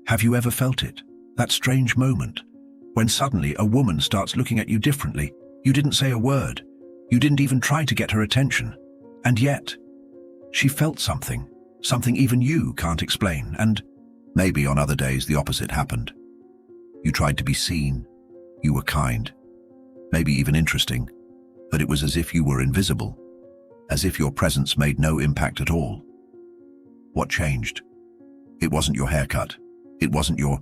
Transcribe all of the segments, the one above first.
Have you ever felt it? That strange moment when suddenly a woman starts looking at you differently. You didn't say a word. You didn't even try to get her attention. And yet, she felt something even you can't explain. And maybe on other days the opposite happened. You tried to be seen. You were kind. Maybe even interesting. But it was as if you were invisible. As if your presence made no impact at all. What changed? It wasn't your haircut. It wasn't your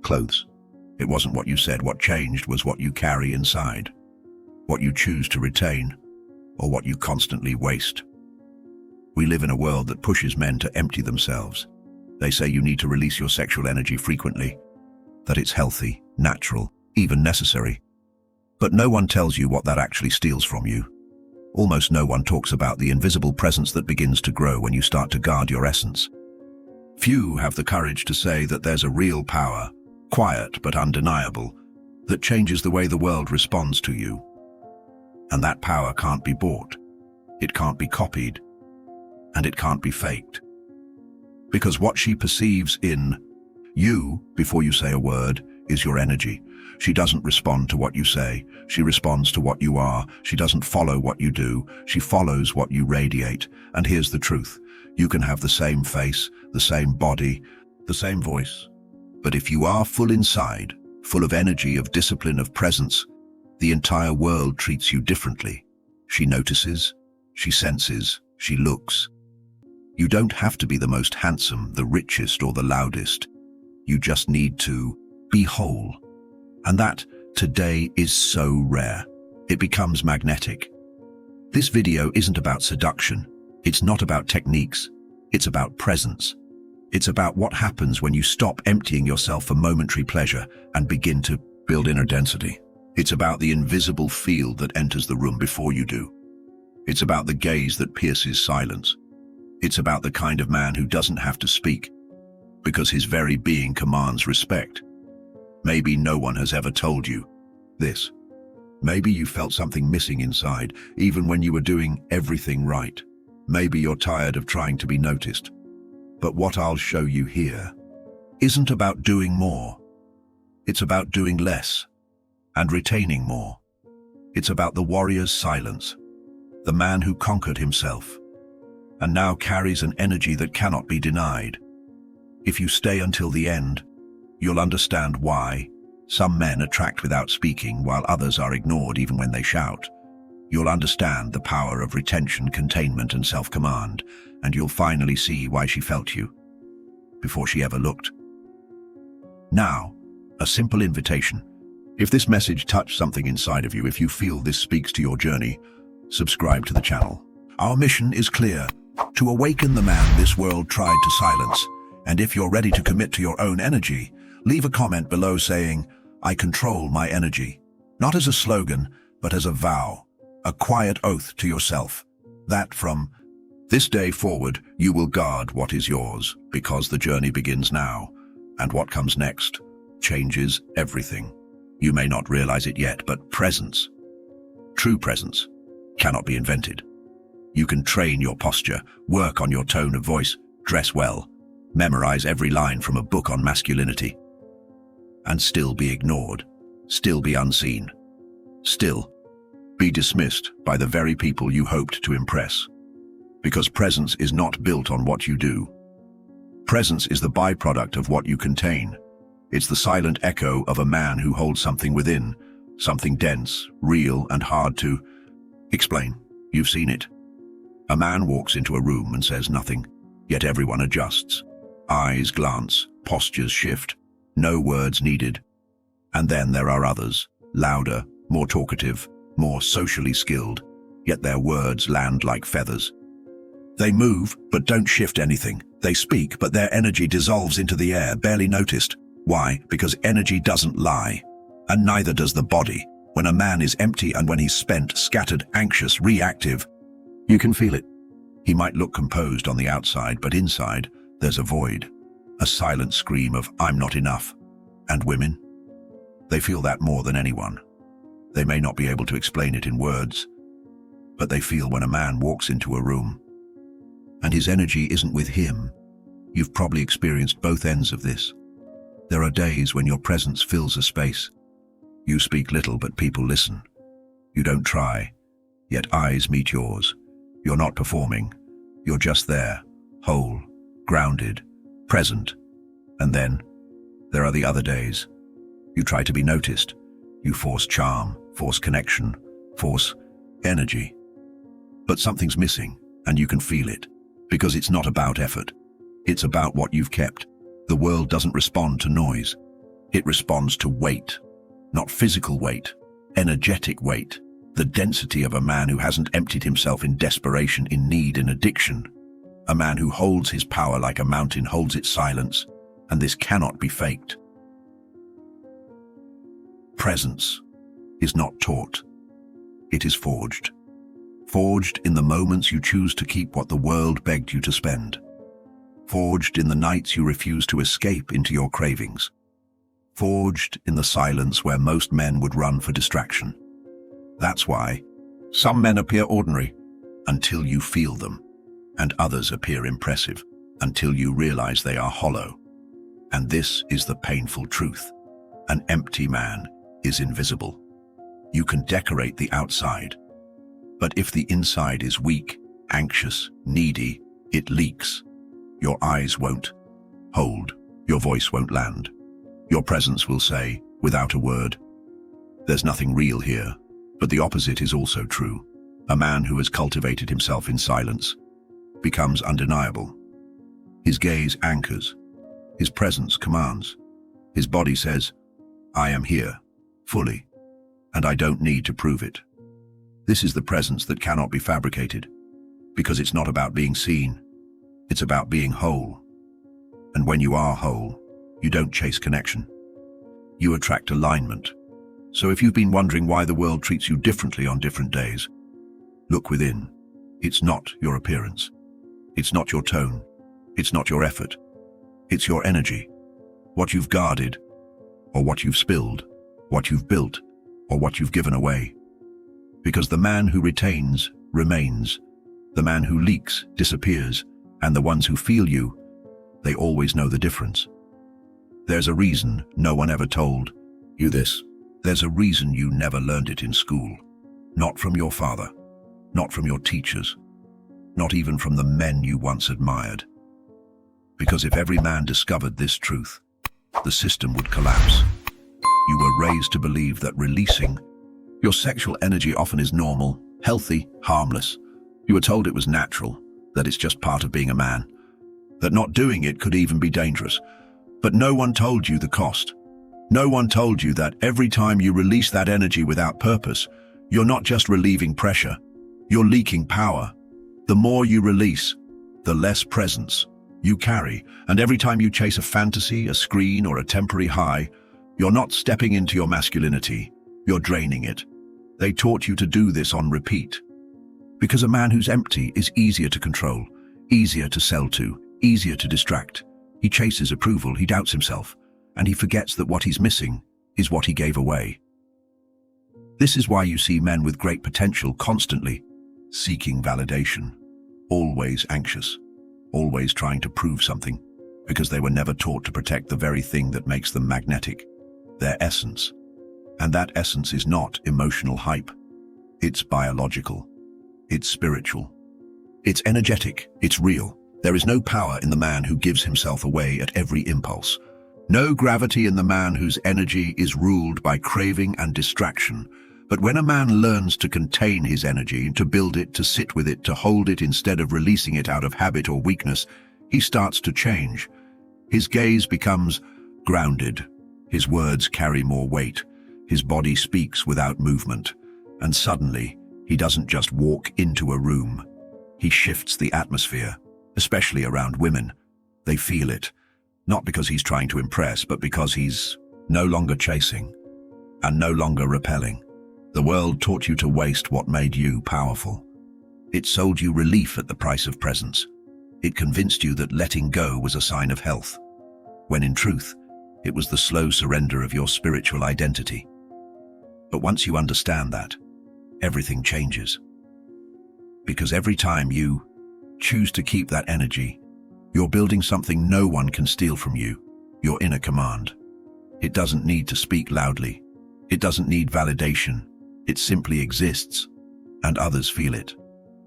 clothes. It wasn't what you said. What changed was what you carry inside. What you choose to retain, or what you constantly waste. We live in a world that pushes men to empty themselves. They say you need to release your sexual energy frequently, that it's healthy, natural, even necessary. But no one tells you what that actually steals from you. Almost no one talks about the invisible presence that begins to grow when you start to guard your essence. Few have the courage to say that there's a real power, quiet but undeniable, that changes the way the world responds to you. And that power can't be bought, it can't be copied, and it can't be faked. Because what she perceives in you, before you say a word, is your energy. She doesn't respond to what you say, she responds to what you are. She doesn't follow what you do, she follows what you radiate. And here's the truth, you can have the same face, the same body, the same voice. But if you are full inside, full of energy, of discipline, of presence, the entire world treats you differently. She notices, she senses, she looks. You don't have to be the most handsome, the richest, or the loudest. You just need to be whole. And that, today, is so rare. It becomes magnetic. This video isn't about seduction. It's not about techniques. It's about presence. It's about what happens when you stop emptying yourself for momentary pleasure and begin to build inner density. It's about the invisible field that enters the room before you do. It's about the gaze that pierces silence. It's about the kind of man who doesn't have to speak, because his very being commands respect. Maybe no one has ever told you this. Maybe you felt something missing inside, even when you were doing everything right. Maybe you're tired of trying to be noticed. But what I'll show you here isn't about doing more. It's about doing less and retaining more. It's about the warrior's silence, the man who conquered himself and now carries an energy that cannot be denied. If you stay until the end, you'll understand why some men attract without speaking while others are ignored even when they shout. You'll understand the power of retention, containment, and self-command, and you'll finally see why she felt you before she ever looked. Now, a simple invitation. If this message touched something inside of you, if you feel this speaks to your journey, subscribe to the channel. Our mission is clear: to awaken the man this world tried to silence. And if you're ready to commit to your own energy, leave a comment below saying, "I control my energy." Not as a slogan, but as a vow, a quiet oath to yourself, that from this day forward, you will guard what is yours, because the journey begins now, and what comes next changes everything. You may not realize it yet, but presence, true presence, cannot be invented. You can train your posture, work on your tone of voice, dress well, memorize every line from a book on masculinity, and still be ignored, still be unseen, still be dismissed by the very people you hoped to impress. Because presence is not built on what you do. Presence is the byproduct of what you contain. It's the silent echo of a man who holds something within, something dense, real, and hard to explain. You've seen it. A man walks into a room and says nothing, yet everyone adjusts. Eyes glance, postures shift, no words needed. And then there are others, louder, more talkative, more socially skilled, yet their words land like feathers. They move, but don't shift anything. They speak, but their energy dissolves into the air, barely noticed. Why? Because energy doesn't lie. And neither does the body. When a man is empty and when he's spent, scattered, anxious, reactive, you can feel it. He might look composed on the outside, but inside, there's a void. A silent scream of, "I'm not enough." And women? They feel that more than anyone. They may not be able to explain it in words, but they feel when a man walks into a room and his energy isn't with him. You've probably experienced both ends of this. There are days when your presence fills a space. You speak little, but people listen. You don't try, yet eyes meet yours. You're not performing. You're just there, whole, grounded, present. And then, there are the other days. You try to be noticed. You force charm, force connection, force energy. But something's missing, and you can feel it, because it's not about effort. It's about what you've kept. The world doesn't respond to noise. It responds to weight. Not physical weight, energetic weight. The density of a man who hasn't emptied himself in desperation, in need, in addiction. A man who holds his power like a mountain holds its silence, and this cannot be faked. Presence is not taught. It is forged. Forged in the moments you choose to keep what the world begged you to spend. Forged in the nights you refuse to escape into your cravings. Forged in the silence where most men would run for distraction. That's why some men appear ordinary until you feel them, and others appear impressive until you realize they are hollow. And this is the painful truth. An empty man is invisible. You can decorate the outside, but if the inside is weak, anxious, needy, it leaks. Your eyes won't hold, your voice won't land. Your presence will say, without a word, there's nothing real here. But the opposite is also true. A man who has cultivated himself in silence becomes undeniable. His gaze anchors. His presence commands. His body says, I am here, fully, and I don't need to prove it. This is the presence that cannot be fabricated, because it's not about being seen. It's about being whole. And when you are whole, you don't chase connection. You attract alignment. So if you've been wondering why the world treats you differently on different days, look within. It's not your appearance. It's not your tone. It's not your effort. It's your energy. What you've guarded, or what you've spilled, what you've built, or what you've given away. Because the man who retains remains. The man who leaks disappears, and the ones who feel you, they always know the difference. There's a reason no one ever told you this. There's a reason you never learned it in school. Not from your father, not from your teachers, not even from the men you once admired. Because if every man discovered this truth, the system would collapse. You were raised to believe that releasing your sexual energy often is normal, healthy, harmless. You were told it was natural, that it's just part of being a man, that not doing it could even be dangerous. But no one told you the cost. No one told you that every time you release that energy without purpose, you're not just relieving pressure, you're leaking power. The more you release, the less presence you carry, and every time you chase a fantasy, a screen, or a temporary high, you're not stepping into your masculinity, you're draining it. They taught you to do this on repeat. Because a man who's empty is easier to control, easier to sell to, easier to distract. He chases approval, he doubts himself, and he forgets that what he's missing is what he gave away. This is why you see men with great potential constantly seeking validation, always anxious, always trying to prove something, because they were never taught to protect the very thing that makes them magnetic, their essence. And that essence is not emotional hype. It's biological. It's spiritual. It's energetic. It's real. There is no power in the man who gives himself away at every impulse. No gravity in the man whose energy is ruled by craving and distraction. But when a man learns to contain his energy, to build it, to sit with it, to hold it instead of releasing it out of habit or weakness, he starts to change. His gaze becomes grounded. His words carry more weight. His body speaks without movement. And suddenly, he doesn't just walk into a room. He shifts the atmosphere, especially around women. They feel it, not because he's trying to impress, but because he's no longer chasing and no longer repelling. The world taught you to waste what made you powerful. It sold you relief at the price of presence. It convinced you that letting go was a sign of health, when in truth, it was the slow surrender of your spiritual identity. But once you understand that, everything changes. Because every time you choose to keep that energy, you're building something no one can steal from you, your inner command. It doesn't need to speak loudly. It doesn't need validation. It simply exists, and others feel it.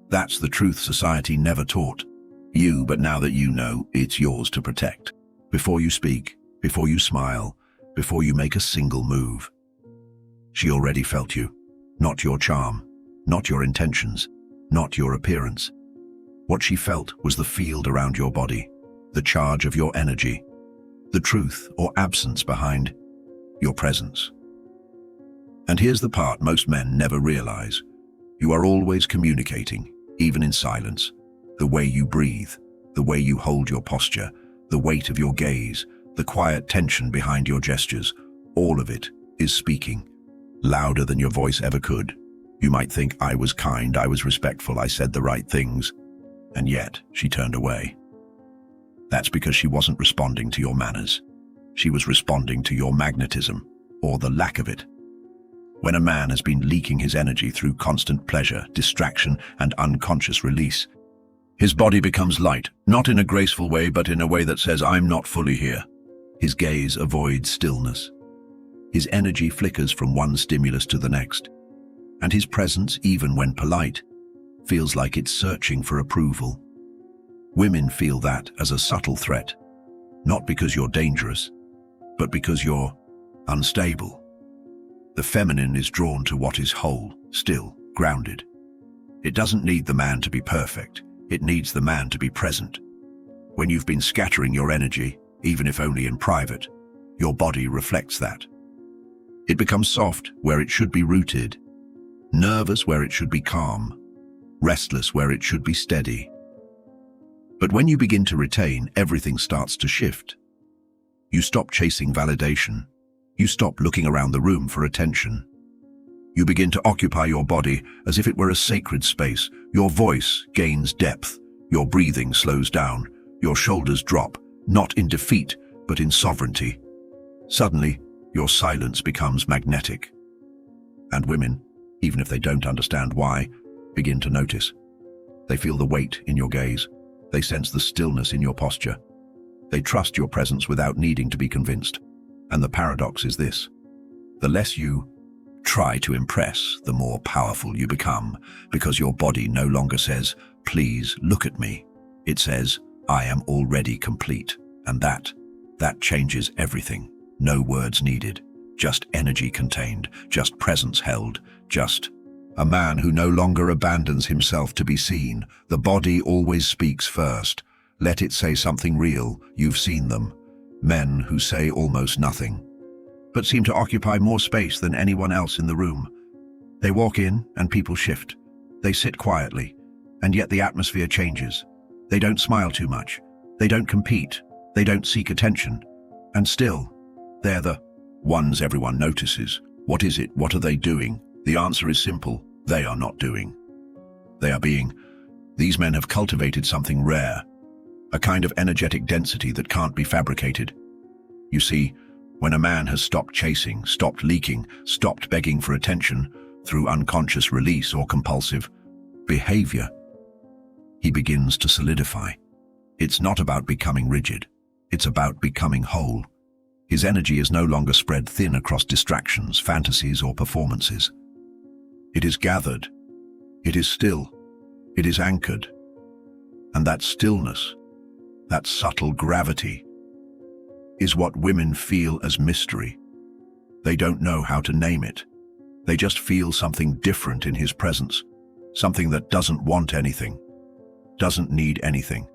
That's the truth society never taught you, but now that you know, it's yours to protect. Before you speak, before you smile, before you make a single move. She already felt you, not your charm, not your intentions, not your appearance. What she felt was the field around your body, the charge of your energy, the truth or absence behind your presence. And here's the part most men never realize. You are always communicating, even in silence. The way you breathe, the way you hold your posture, the weight of your gaze, the quiet tension behind your gestures, all of it is speaking, louder than your voice ever could. You might think, I was kind, I was respectful, I said the right things, and yet she turned away. That's because she wasn't responding to your manners. She was responding to your magnetism, or the lack of it. When a man has been leaking his energy through constant pleasure, distraction, and unconscious release, his body becomes light, not in a graceful way, but in a way that says, I'm not fully here. His gaze avoids stillness. His energy flickers from one stimulus to the next. And his presence, even when polite, feels like it's searching for approval. Women feel that as a subtle threat, not because you're dangerous, but because you're unstable. The feminine is drawn to what is whole, still, grounded. It doesn't need the man to be perfect. It needs the man to be present. When you've been scattering your energy, even if only in private, your body reflects that. It becomes soft where it should be rooted, nervous where it should be calm, restless where it should be steady. But when you begin to retain, everything starts to shift. You stop chasing validation. You stop looking around the room for attention. You begin to occupy your body as if it were a sacred space. Your voice gains depth. Your breathing slows down. Your shoulders drop, not in defeat, but in sovereignty. Suddenly, your silence becomes magnetic. And women, even if they don't understand why, begin to notice. They feel the weight in your gaze. They sense the stillness in your posture. They trust your presence without needing to be convinced. And the paradox is this: the less you try to impress, the more powerful you become, because your body no longer says, please look at me. It says, I am already complete. And that changes everything. No words needed, just energy contained, just presence held, just a man who no longer abandons himself to be seen. The body always speaks first. Let it say something real. You've seen them. Men who say almost nothing, but seem to occupy more space than anyone else in the room. They walk in and people shift. They sit quietly, and yet the atmosphere changes. They don't smile too much. They don't compete. They don't seek attention. And still, they're the ones everyone notices. What is it? What are they doing? The answer is simple. They are not doing. They are being. These men have cultivated something rare, a kind of energetic density that can't be fabricated. You see, when a man has stopped chasing, stopped leaking, stopped begging for attention through unconscious release or compulsive behavior, he begins to solidify. It's not about becoming rigid. It's about becoming whole. His energy is no longer spread thin across distractions, fantasies, or performances. It is gathered. It is still. It is anchored. And that stillness, that subtle gravity, is what women feel as mystery. They don't know how to name it. They just feel something different in his presence, something that doesn't want anything, doesn't need anything,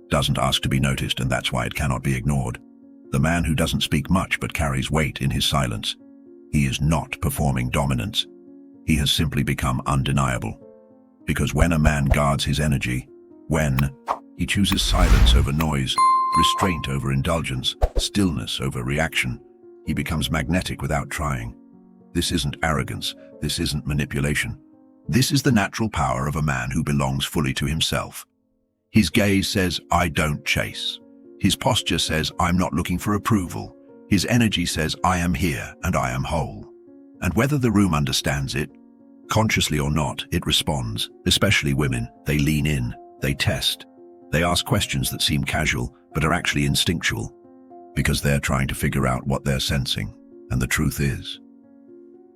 doesn't ask to be noticed, and that's why it cannot be ignored. The man who doesn't speak much but carries weight in his silence, he is not performing dominance. He has simply become undeniable. Because when a man guards his energy, when he chooses silence over noise, restraint over indulgence, stillness over reaction, he becomes magnetic without trying. This isn't arrogance. This isn't manipulation. This is the natural power of a man who belongs fully to himself. His gaze says, I don't chase. His posture says, I'm not looking for approval. His energy says, I am here and I am whole. And whether the room understands it, consciously or not, it responds. Especially women. They lean in. They test. They ask questions that seem casual, but are actually instinctual. because they're trying to figure out what they're sensing. And the truth is,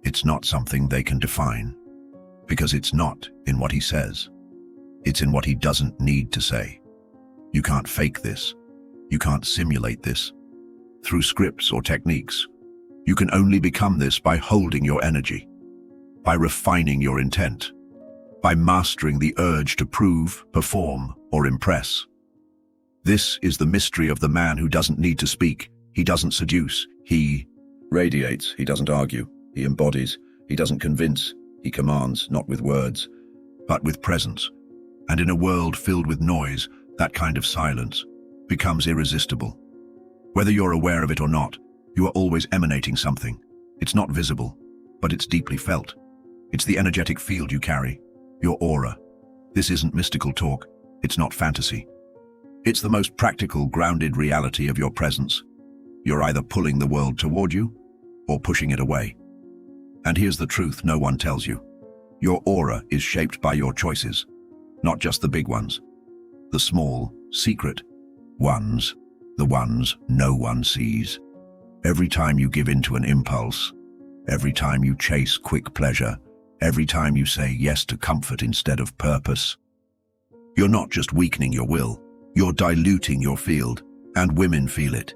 it's not something they can define, because it's not in what he says. It's in what he doesn't need to say. You can't fake this. You can't simulate this through scripts or techniques. You can only become this by holding your energy, by refining your intent, by mastering the urge to prove, perform, or impress. This is the mystery of the man who doesn't need to speak. He doesn't seduce. He radiates. He doesn't argue. He embodies. He doesn't convince. He commands, not with words, but with presence. And in a world filled with noise, that kind of silence becomes irresistible. Whether you're aware of it or not, you are always emanating something. It's not visible, but it's deeply felt. It's the energetic field you carry, your aura. This isn't mystical talk. It's not fantasy. It's the most practical, grounded reality of your presence. You're either pulling the world toward you or pushing it away. And here's the truth no one tells you. Your aura is shaped by your choices, not just the big ones. The small, secret ones, the ones no one sees. Every time you give in to an impulse, every time you chase quick pleasure, every time you say yes to comfort instead of purpose, you're not just weakening your will, you're diluting your field, and women feel it.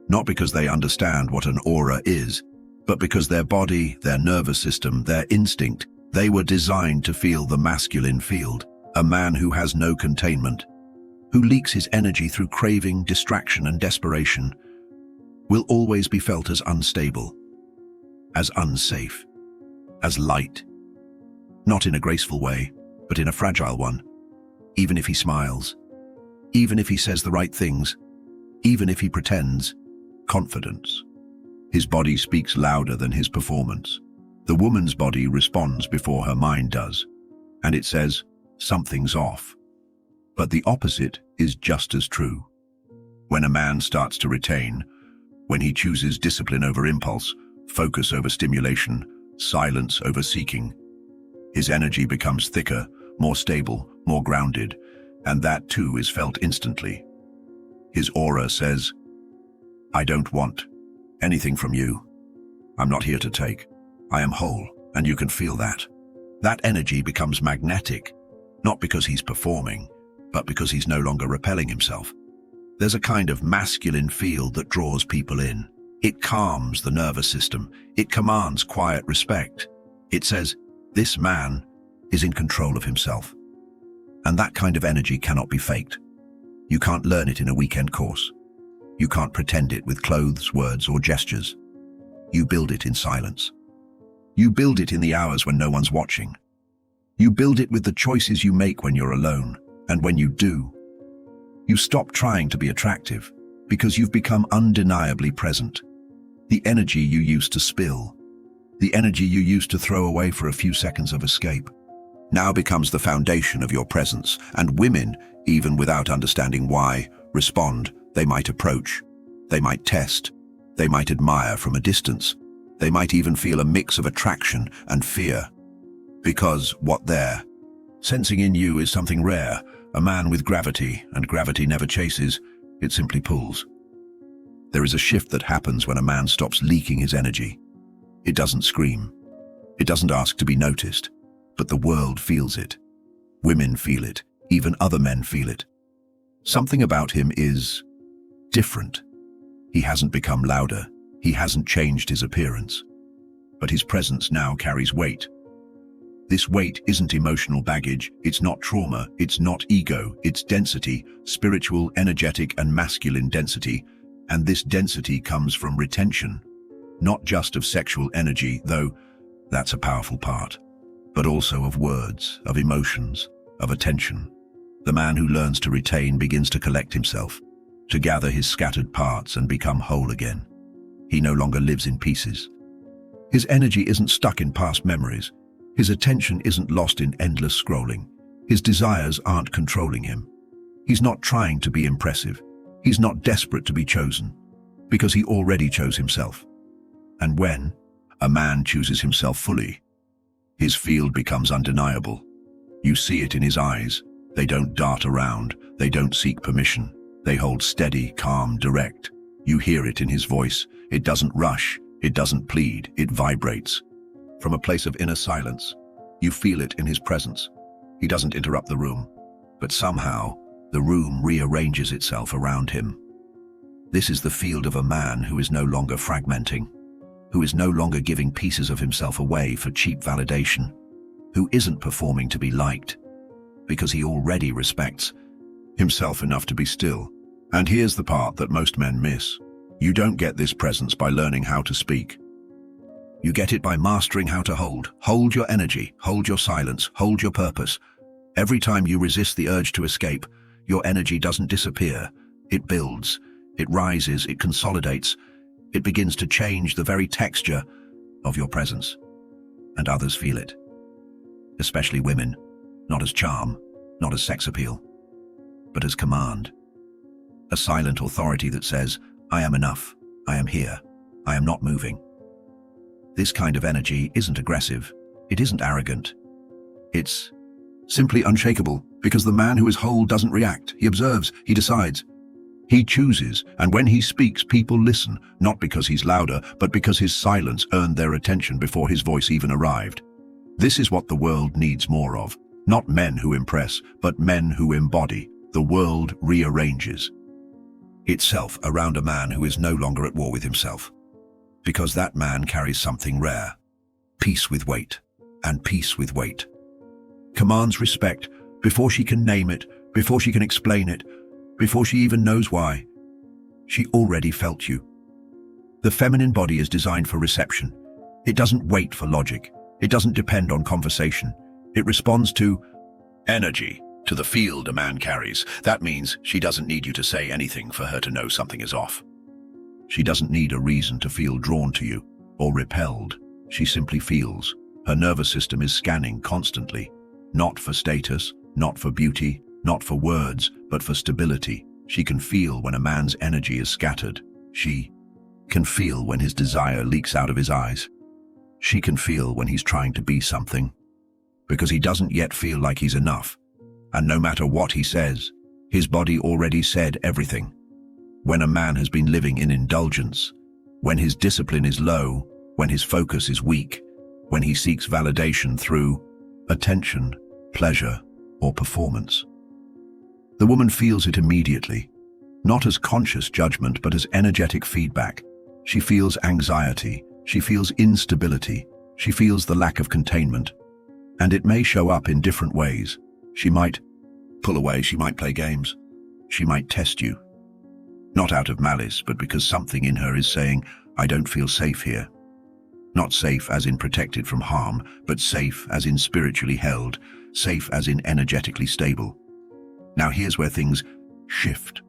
Not because they understand what an aura is, but because their body, their nervous system, their instinct, they were designed to feel the masculine field, a man who has no containment, who leaks his energy through craving, distraction, and desperation, will always be felt as unstable, as unsafe, as light. Not in a graceful way, but in a fragile one. Even if he smiles, even if he says the right things, even if he pretends confidence. His body speaks louder than his performance. The woman's body responds before her mind does, and it says, something's off. But the opposite is just as true. When a man starts to retain, when he chooses discipline over impulse, focus over stimulation, silence over seeking, his energy becomes thicker, more stable, more grounded, and that too is felt instantly. His aura says, I don't want anything from you. I'm not here to take. I am whole, and you can feel that. That energy becomes magnetic, not because he's performing, but because he's no longer repelling himself. There's a kind of masculine field that draws people in. It calms the nervous system. It commands quiet respect. It says, this man is in control of himself. And that kind of energy cannot be faked. You can't learn it in a weekend course. You can't pretend it with clothes, words, or gestures. You build it in silence. You build it in the hours when no one's watching. You build it with the choices you make when you're alone. And when you do, you stop trying to be attractive because you've become undeniably present. The energy you used to spill, the energy you used to throw away for a few seconds of escape, now becomes the foundation of your presence. And women, even without understanding why, respond. They might approach, they might test, they might admire from a distance, they might even feel a mix of attraction and fear. Because what they're sensing in you is something rare, a man with gravity, and gravity never chases, it simply pulls. There is a shift that happens when a man stops leaking his energy. It doesn't scream. It doesn't ask to be noticed, but the world feels it. Women feel it, even other men feel it. Something about him is different. He hasn't become louder. He hasn't changed his appearance. But his presence now carries weight. This weight isn't emotional baggage, it's not trauma, it's not ego, it's density, spiritual, energetic, and masculine density. And this density comes from retention, not just of sexual energy, though that's a powerful part, but also of words, of emotions, of attention. The man who learns to retain begins to collect himself, to gather his scattered parts and become whole again. He no longer lives in pieces. His energy isn't stuck in past memories. His attention isn't lost in endless scrolling. His desires aren't controlling him. He's not trying to be impressive. He's not desperate to be chosen, because he already chose himself. And when a man chooses himself fully, his field becomes undeniable. You see it in his eyes. They don't dart around. They don't seek permission. They hold steady, calm, direct. You hear it in his voice. It doesn't rush. It doesn't plead. It vibrates. From a place of inner silence, you feel it in his presence. He doesn't interrupt the room, but somehow the room rearranges itself around him. This is the field of a man who is no longer fragmenting, who is no longer giving pieces of himself away for cheap validation, who isn't performing to be liked, because he already respects himself enough to be still. And here's the part that most men miss. You don't get this presence by learning how to speak. You get it by mastering how to hold. Hold your energy, hold your silence, hold your purpose. Every time you resist the urge to escape, your energy doesn't disappear. It builds, it rises, it consolidates. It begins to change the very texture of your presence. And others feel it. Especially women, not as charm, not as sex appeal, but as command. A silent authority that says, I am enough, I am here, I am not moving. This kind of energy isn't aggressive, it isn't arrogant. It's simply unshakable, because the man who is whole doesn't react, he observes, he decides. He chooses, and when he speaks, people listen, not because he's louder, but because his silence earned their attention before his voice even arrived. This is what the world needs more of. Not men who impress, but men who embody. The world rearranges itself around a man who is no longer at war with himself. Because that man carries something rare. Peace with weight, and peace with weight. Commands respect before she can name it, before she can explain it, before she even knows why. She already felt you. The feminine body is designed for reception. It doesn't wait for logic. It doesn't depend on conversation. It responds to energy, to the field a man carries. That means she doesn't need you to say anything for her to know something is off. She doesn't need a reason to feel drawn to you or repelled. She simply feels. Her nervous system is scanning constantly, not for status, not for beauty, not for words, but for stability. She can feel when a man's energy is scattered. She can feel when his desire leaks out of his eyes. She can feel when he's trying to be something, because he doesn't yet feel like he's enough. And no matter what he says, his body already said everything. When a man has been living in indulgence, when his discipline is low, when his focus is weak, when he seeks validation through attention, pleasure, or performance, the woman feels it immediately, not as conscious judgment, but as energetic feedback. She feels anxiety, she feels instability, she feels the lack of containment, and it may show up in different ways. She might pull away, she might play games, she might test you. Not out of malice, but because something in her is saying, I don't feel safe here. Not safe as in protected from harm, but safe as in spiritually held, safe as in energetically stable. Now here's where things shift.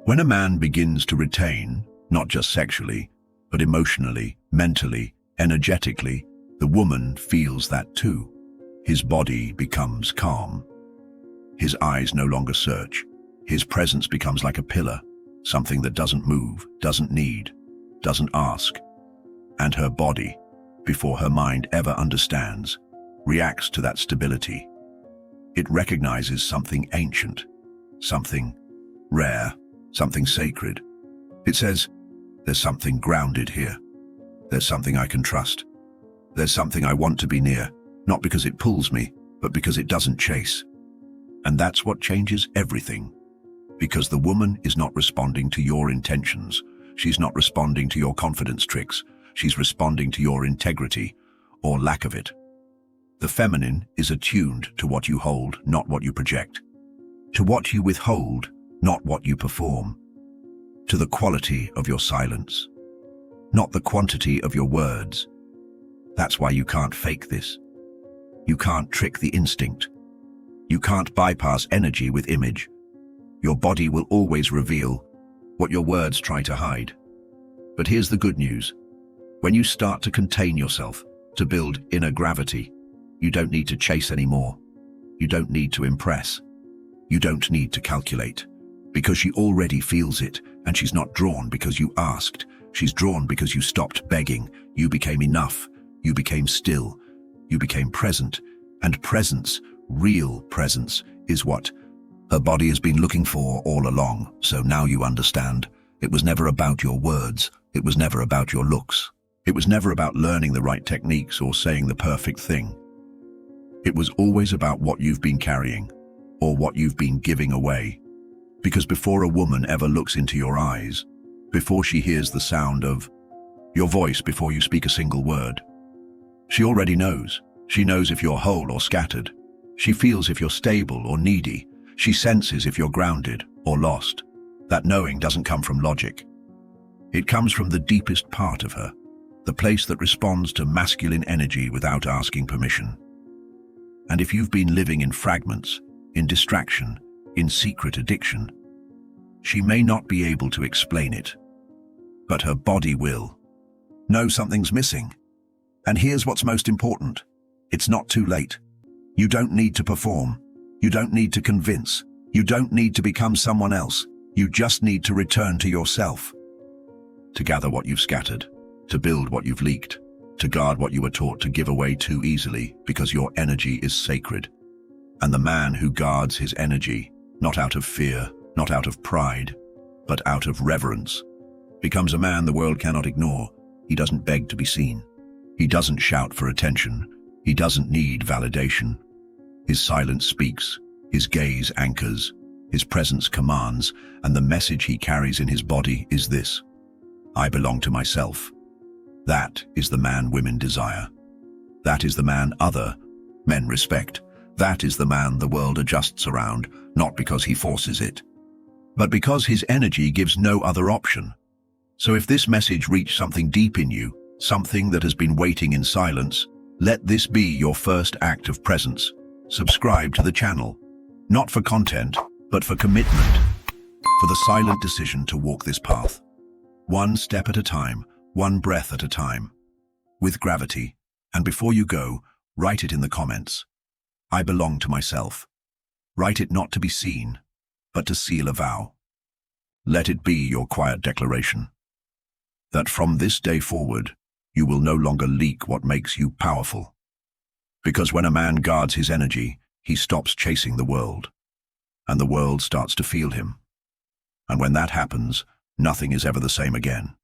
When a man begins to retain, not just sexually, but emotionally, mentally, energetically, the woman feels that too. His body becomes calm. His eyes no longer search. His presence becomes like a pillar, something that doesn't move, doesn't need, doesn't ask. And her body, before her mind ever understands, reacts to that stability. It recognizes something ancient, something rare, something sacred. It says, there's something grounded here. There's something I can trust. There's something I want to be near, not because it pulls me, but because it doesn't chase. And that's what changes everything. Because the woman is not responding to your intentions. She's not responding to your confidence tricks. She's responding to your integrity, or lack of it. The feminine is attuned to what you hold, not what you project. To what you withhold, not what you perform. To the quality of your silence, not the quantity of your words. That's why you can't fake this. You can't trick the instinct. You can't bypass energy with image. Your body will always reveal what your words try to hide. But here's the good news. When you start to contain yourself, to build inner gravity, you don't need to chase anymore. You don't need to impress. You don't need to calculate. Because she already feels it, and she's not drawn because you asked. She's drawn because you stopped begging. You became enough. You became still. You became present. And presence, real presence, is what her body has been looking for all along. So now you understand. It was never about your words. It was never about your looks. It was never about learning the right techniques or saying the perfect thing. It was always about what you've been carrying, or what you've been giving away. Because before a woman ever looks into your eyes, before she hears the sound of your voice before you speak a single word, she already knows. She knows if you're whole or scattered. She feels if you're stable or needy. She senses if you're grounded or lost. That knowing doesn't come from logic. It comes from the deepest part of her, the place that responds to masculine energy without asking permission. And if you've been living in fragments, in distraction, in secret addiction, she may not be able to explain it, but her body will. Know something's missing. And here's what's most important. It's not too late. You don't need to perform. You don't need to convince. You don't need to become someone else. You just need to return to yourself. To gather what you've scattered, to build what you've leaked, to guard what you were taught to give away too easily because your energy is sacred. And the man who guards his energy, not out of fear, not out of pride, but out of reverence, becomes a man the world cannot ignore. He doesn't beg to be seen. He doesn't shout for attention. He doesn't need validation. His silence speaks, his gaze anchors, his presence commands, and the message he carries in his body is this: I belong to myself. That is the man women desire. That is the man other men respect. That is the man the world adjusts around, not because he forces it, but because his energy gives no other option. So if this message reached something deep in you, something that has been waiting in silence, let this be your first act of presence. Subscribe to the channel, not for content, but for commitment, for the silent decision to walk this path. One step at a time, one breath at a time, with gravity. And before you go, write it in the comments. I belong to myself. Write it not to be seen, but to seal a vow. Let it be your quiet declaration that from this day forward, you will no longer leak what makes you powerful. Because when a man guards his energy, he stops chasing the world, and the world starts to feel him. And when that happens, nothing is ever the same again.